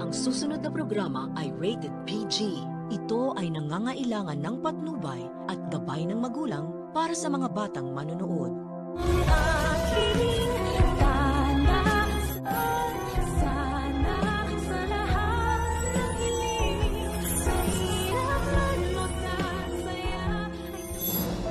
Ang susunod na programa ay rated PG. Ito ay nangangailangan ng patnubay at gabay ng magulang para sa mga batang manonood.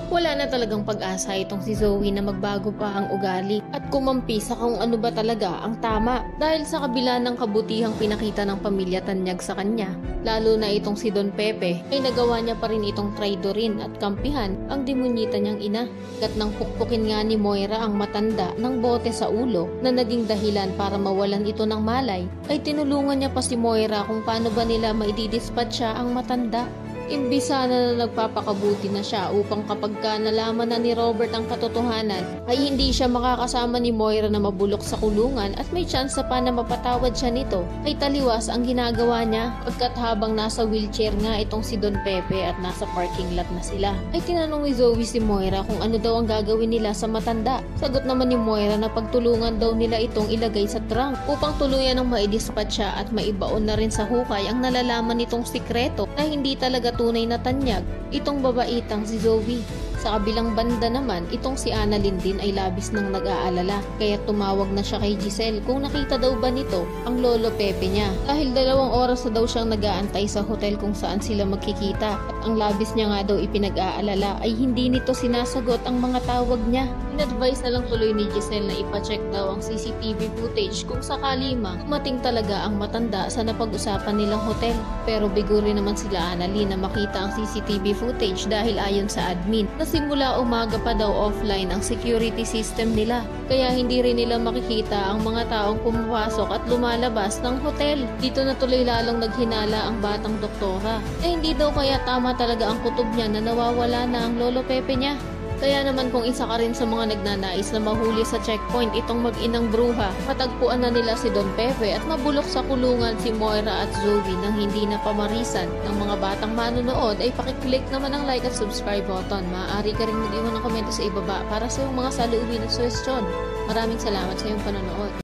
Wala na talagang pag-asa itong si Zoe na magbago pa ang ugali at kumampi sa kung ano ba talaga ang tama dahil sa kabila ng kabutihang pinakita ng pamilya Tanyag sa kanya. Lalo na itong si Don Pepe ay nagawa niya pa rin itong traidorin at kampihan ang demonyita niyang ina. Kat nang pukpukin nga ni Moira ang matanda ng bote sa ulo na naging dahilan para mawalan ito ng malay, ay tinulungan niya pa si Moira kung paano ba nila maididispatcha ang matanda. Imbis sana na nagpapakabuti na siya upang kapag ka nalaman na ni Robert ang katotohanan ay hindi siya makakasama ni Moira na mabulok sa kulungan at may tsansa pa na mapatawad siya nito, ay taliwas ang ginagawa niya. Pagkat habang nasa wheelchair nga itong si Don Pepe at nasa parking lot na sila, ay tinanong ni Zoe si Moira kung ano daw ang gagawin nila sa matanda. Sagot naman ni Moira na pagtulungan daw nila itong ilagay sa trunk upang tuluyan ng maidispatcha at maibaon na rin sa hukay ang nalalaman nitong sikreto na hindi talaga tunay na tanyag itong babaitang si Zoe. Sa kabilang banda naman, itong si Annalyn din ay labis nang nag-aalala kaya tumawag na siya kay Giselle kung nakita daw ba nito ang lolo Pepe niya. Dahil 2 oras na daw siyang nag-aantay sa hotel kung saan sila magkikita at ang labis niya nga daw ipinag-aalala ay hindi nito sinasagot ang mga tawag niya. In-advise na lang tuloy ni Giselle na ipacheck daw ang CCTV footage kung sakali mang dumating talaga ang matanda sa napag-usapan nilang hotel. Pero bigo rin naman sila Annalyn na makita ang CCTV footage dahil ayon sa admin na simula umaga pa daw offline ang security system nila. Kaya hindi rin nila makikita ang mga taong pumapasok at lumalabas ng hotel. Dito na tuloy lalong naghinala ang batang doktora na hindi daw kaya tama talaga ang kutob niya na nawawala na ang lolo Pepe niya. Kaya naman kung isa ka rin sa mga nagnanais na mahuli sa checkpoint itong mag-inang bruha, matagpuan na nila si Don Pepe at mabulok sa kulungan si Moira at Zoe nang hindi na pamarisan ng mga batang manonood, ay pakiclick naman ang like at subscribe button. Maaari ka rin mag-iwan ng komento sa ibaba para sa iyong mga saloobin at suwestyon. Maraming salamat sa iyong panonood.